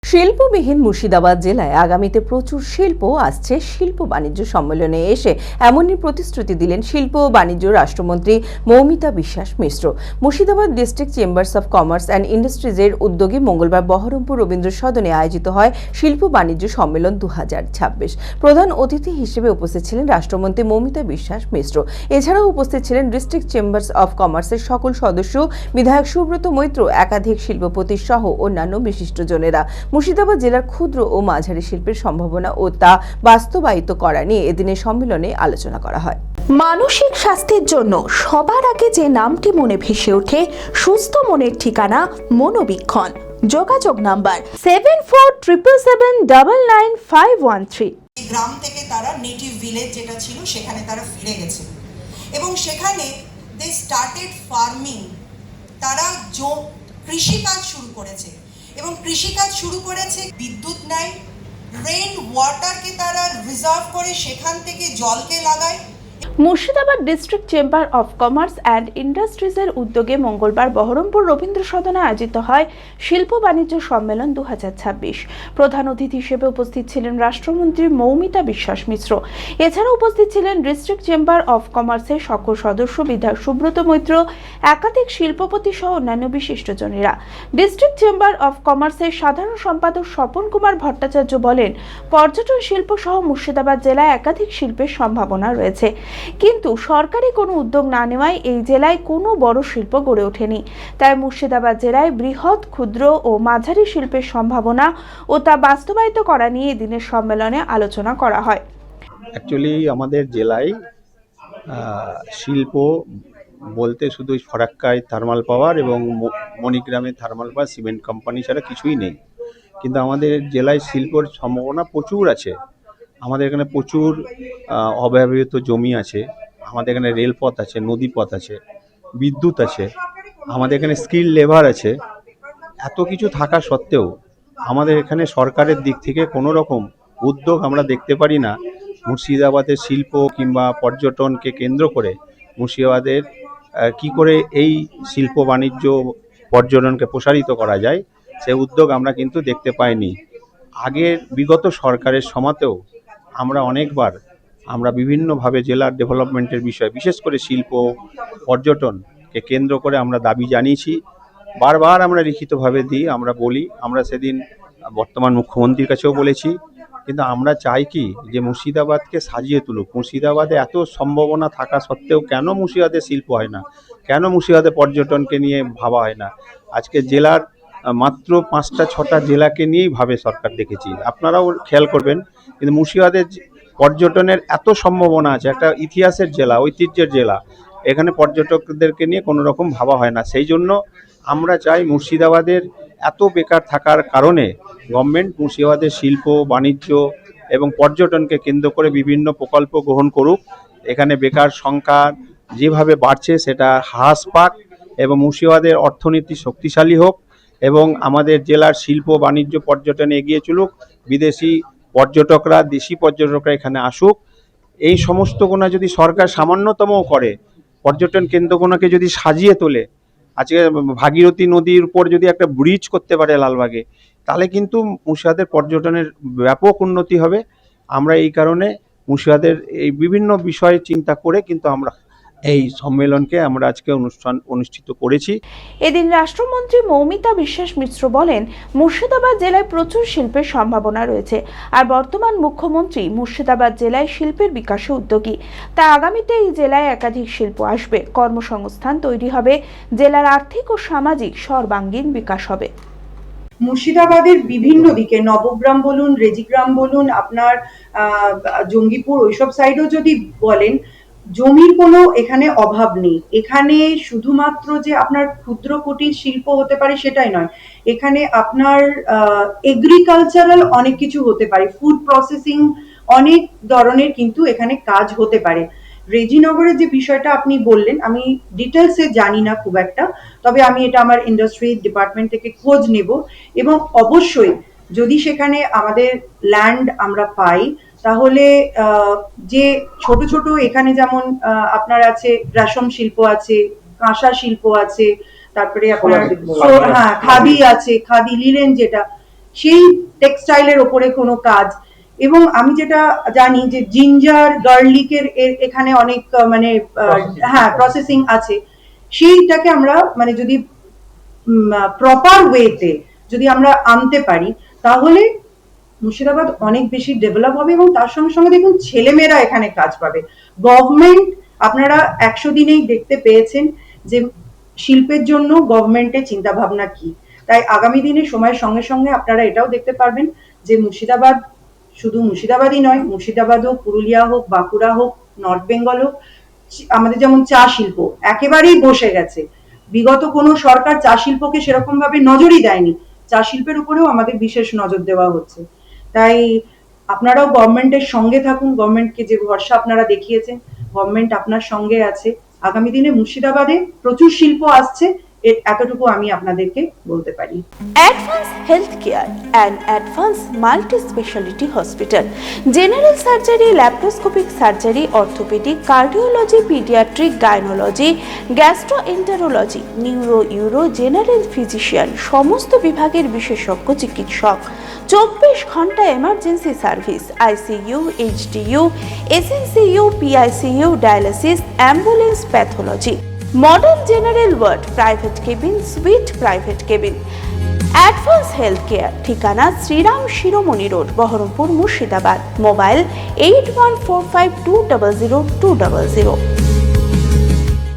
শিল্পবিহীন মুর্শিদাবাদ জেলায় আগামীতে প্রচুর শিল্প আসছে শিল্প বাণিজ্য সম্মেলনে এসে এমনই প্রতিশ্রুতি দিলেন শিল্প ও বাণিজ্য রাষ্ট্রমন্ত্রী Moumita Biswas Mishra. Murshidabad district chambers of commerce and ইন্ডাস্ট্রিজের উদ্যোগে মঙ্গলবার বহরমপুর রবীন্দ্র সদনে আয়োজিত হয় শিল্প বাণিজ্য সম্মেলন 2026। প্রধান অতিথি হিসেবে উপস্থিত ছিলেন রাষ্ট্রমন্ত্রী মৌমিতা বিশ্বাস মিশ্র। এছাড়াও উপস্থিত ছিলেন ডিস্ট্রিক্ট চেম্বার্স অফ কমার্সের সকল সদস্য, বিধায়ক সুব্রত মৈত্র, একাধিক শিল্পপতি সহ অন্যান্য বিশিষ্টজনেরা। মুর্শিদাবাদ জেলার ক্ষুদ্র ও মাঝারি শিল্পের সম্ভাবনা ও তা বাস্তবায়িত করা নিয়ে এদিনের সম্মেলনে আলোচনা করা হয়। মানসিক স্বাস্থ্যের জন্য সবার আগে যে নামটি মনে ভেসে ওঠে, সুস্থ মনের ঠিকানা মনোবীক্ষণ। যোগাযোগ নাম্বার 7477799513। গ্রাম থেকে তারা নেটিভ ভিলেজ যেটা ছিল সেখানে তারা ফিরে গেছে এবং সেখানে দে স্টার্টেড ফার্মিং। তারা কৃষিকাজ শুরু করেছে এবং কৃষিকাজ শুরু করেছে বিদ্যুৎ নেয়, রেইন ওয়াটারকে তারা রিজার্ভ করে সেখান থেকে জলকে লাগায়। Murshidabad district chamber of commerce and ইন্ডাস্ট্রিজের উদ্যোগে মঙ্গলবার বহরমপুর রবীন্দ্র সদনে আয়োজিত হয় শিল্প বাণিজ্য সম্মেলন 2026। প্রধান অতিথি হিসেবে উপস্থিত ছিলেন রাষ্ট্রমন্ত্রী মৌমিতা বিশ্বাস মিশ্র। এছাড়া উপস্থিত ছিলেন ডিস্ট্রিক্ট চেম্বার অফ কমার্সের সকল সদস্য, বিধায়ক সুব্রত মৈত্র, একাধিক শিল্পপতি সহ অন্যান্য বিশিষ্টজনেরা। ডিস্ট্রিক্ট চেম্বার অফ কমার্সের সাধারণ সম্পাদক স্বপন কুমার ভট্টাচার্য বলেন, পর্যটন শিল্প সহ মুর্শিদাবাদ জেলায় একাধিক শিল্পের সম্ভাবনা রয়েছে, কিন্তু সরকারি কোনো উদ্যোগ না নেওয়ায় এই জেলায় কোনো বড় শিল্প গড়ে ওঠেনি। তাই মুর্শিদাবাদ জেলায় বৃহৎ, ক্ষুদ্র ও মাঝারি শিল্পের সম্ভাবনা ও তা বাস্তবায়িত করা নিয়ে এদিনের সম্মেলনে আলোচনা করা হয়। অ্যাকচুয়ালি আমাদের জেলায় শিল্প বলতে শুধু ফরাক্কায় থার্মাল পাওয়ার এবং মণিগ্রামে থার্মাল পাওয়ার সিমেন্ট কোম্পানি ছাড়া কিছুই নেই। কিন্তু আমাদের জেলায় শিল্পর সম্ভাবনা প্রচুর আছে। আমাদের এখানে প্রচুর অব্যবহৃত জমি আছে, আমাদের এখানে রেলপথ আছে, নদীপথ আছে, বিদ্যুৎ আছে, আমাদের এখানে স্কিল লেবার আছে। এত কিছু থাকা সত্ত্বেও আমাদের এখানে সরকারের দিক থেকে কোনো রকম উদ্যোগ আমরা দেখতে পারি না মুর্শিদাবাদের শিল্প কিংবা পর্যটনকে কেন্দ্র করে মুর্শিদাবাদের কি করে এই শিল্প বাণিজ্য পর্যটনকে প্রসারিত করা যায় সে উদ্যোগ আমরা কিন্তু দেখতে পাইনি। আগের বিগত সরকারের সময়তেও আমরা অনেকবার বিভিন্নভাবে জেলার ডেভেলপমেন্টের বিষয়, বিশেষ করে শিল্প পর্যটনকে কেন্দ্র করে আমরা দাবি জানিয়েছি। বারবার আমরা লিখিতভাবে দিই, আমরা বলি, আমরা সেদিন বর্তমান মুখ্যমন্ত্রীর কাছেও বলেছি। কিন্তু আমরা চাই কি যে মুর্শিদাবাদকে সাজিয়ে তুলুক। মুর্শিদাবাদে এত সম্ভাবনা থাকা সত্ত্বেও কেন মুর্শিদাবাদে শিল্প হয় না, কেন মুর্শিদাবাদে পর্যটনকে নিয়ে ভাবা হয় না? আজকে জেলার মাত্র 5টা-6টা জেলাকে নিয়েই ভাবে সরকার, দেখেছি, আপনারাও খেয়াল করবেন। কিন্তু মুর্শিদাবাদের পর্যটনের এত সম্ভাবনা আছে, একটা ইতিহাসের জেলা, ঐতিহ্যের জেলা, এখানে পর্যটকদেরকে নিয়ে কোনো রকম ভাবা হয় না। সেই জন্য আমরা চাই মুর্শিদাবাদের এত বেকার থাকার কারণে গভর্নমেন্ট মুর্শিদাবাদের শিল্প বাণিজ্য এবং পর্যটনকে কেন্দ্র করে বিভিন্ন প্রকল্প গ্রহণ করুক। এখানে বেকার সংখ্যা যেভাবে বাড়ছে সেটা হ্রাস পাক এবং মুর্শিদাবাদের অর্থনীতি শক্তিশালী হোক এবং আমাদের জেলার শিল্প বাণিজ্য পর্যটনে এগিয়ে চলুক। বিদেশি পর্যটকরা, দেশি পর্যটকরা এখানে আসুক। এই সমস্ত গোনা যদি সরকার সামান্যতমও করে, পর্যটন কেন্দ্রগুলোকে যদি সাজিয়ে তোলে, আজকে ভাগীরথী নদীর উপর যদি একটা ব্রিজ করতে পারে লালবাগে, তাহলে কিন্তু মুর্শিদাবাদের পর্যটনের ব্যাপক উন্নতি হবে। আমরা এই কারণে মুর্শিদাবাদের এই বিভিন্ন বিষয়ে চিন্তা করে কিন্তু আমরা এই সম্মেলনকে আমরা আজকে অনুষ্ঠিত করেছি। এদিন রাষ্ট্রমন্ত্রী মৌমিতা বিশ্বাস মিশ্র বলেন, মুর্শিদাবাদ জেলায় প্রচুর শিল্পের সম্ভাবনা রয়েছে, আর বর্তমান মুখ্যমন্ত্রী মুর্শিদাবাদ জেলায় শিল্পের বিকাশে উদ্যোগী। তা আগামীতে এই জেলায় একাধিক শিল্প আসবে, কর্মসংস্থান তৈরি হবে, জেলার আর্থিক ও সামাজিক সর্বাঙ্গীন বিকাশ হবে। মুর্শিদাবাদের বিভিন্ন দিকে, নবগ্রাম বলুন, রেজিগ্রাম বলুন, আপনার জঙ্গিপুর ওইসব সাইডেও যদি বলেন, জমির কোনো এখানে অভাব নেই। এখানে শুধুমাত্র যে আপনার ক্ষুদ্র কুটির শিল্প হতে পারে সেটাই নয়, এখানে আপনার এগ্রিকালচারাল অনেক কিছু হতে পারে, ফুড প্রসেসিং অনেক ধরনের কিন্তু এখানে কাজ হতে পারে। রেজিনগরের যে বিষয়টা আপনি বললেন, আমি ডিটেলসে জানি না খুব একটা, তবে আমি এটা আমার ইন্ডাস্ট্রি ডিপার্টমেন্ট থেকে খোঁজ নেব এবং অবশ্যই যদি সেখানে আমাদের ল্যান্ড আমরা পাই তাহলে যে ছোট ছোট এখানে যেমন আপনার আছে রেশম শিল্প আছে, কাঁসা শিল্প আছে, তারপরে আপনার খাদি আছে, খাদি লিনেন যেটা, সেই টেক্সটাইলের ওপরে কোনো কাজ, এবং আমি যেটা জানি যে জিঞ্জার গার্লিকের এখানে অনেক হ্যাঁ প্রসেসিং আছে, সেইটাকে আমরা মানে যদি প্রপার ওয়েতে যদি আমরা আনতে পারি তাহলে মুর্শিদাবাদ অনেক বেশি ডেভেলপ হবে, এবং তার সঙ্গে সঙ্গে দেখুন ছেলেমেয়েরা এখানে কাজ পাবে। গভর্নমেন্ট আপনারা 100 দিনেই দেখতে পেয়েছেন যে শিল্পের জন্য গভর্নমেন্টের চিন্তা ভাবনা কি। তাই আগামী দিনে সময়ের সঙ্গে সঙ্গে আপনারা এটাও দেখতে পারবেন যে মুর্শিদাবাদ শুধু মুর্শিদাবাদই নয়, মুর্শিদাবাদ হোক, পুরুলিয়া হোক, বাঁকুড়া হোক, নর্থ বেঙ্গল হোক, আমাদের যেমন চা শিল্প একেবারেই বসে গেছে, বিগত কোনো সরকার চা শিল্পকে সেরকম ভাবে নজরই দেয়নি, চা শিল্পের উপরেও আমাদের বিশেষ নজর দেওয়া হচ্ছে। তাই আপনারাও গভর্নমেন্টের সঙ্গে থাকুন, গভর্নমেন্টকে যে ভরসা আপনারা দেখিয়েছেন, গভর্নমেন্ট আপনার সঙ্গে আছে। আগামী দিনে মুর্শিদাবাদে প্রচুর শিল্প আসছে, এতটুকু আমি আপনাদেরকে বলতে পারি। Advance health care and advance multi speciality hospital, general surgery, laparoscopic surgery, orthopaedic, cardiology, paediatric, গাইনোলজি, gastroenterology, neuro, euro, general physician, সমস্ত বিভাগের বিশেষজ্ঞ চিকিৎসক, 24 ঘন্টা emergency service, ICU, HDU, SNCU, PICU, dialysis, ambulance, pathology, modern general ward, private cabin, sweet private cabin. Advance health care, ঠিকানা শ্রীরাম শিরোমণি road, Baharampur, Murshidabad. Mobile 8145200200।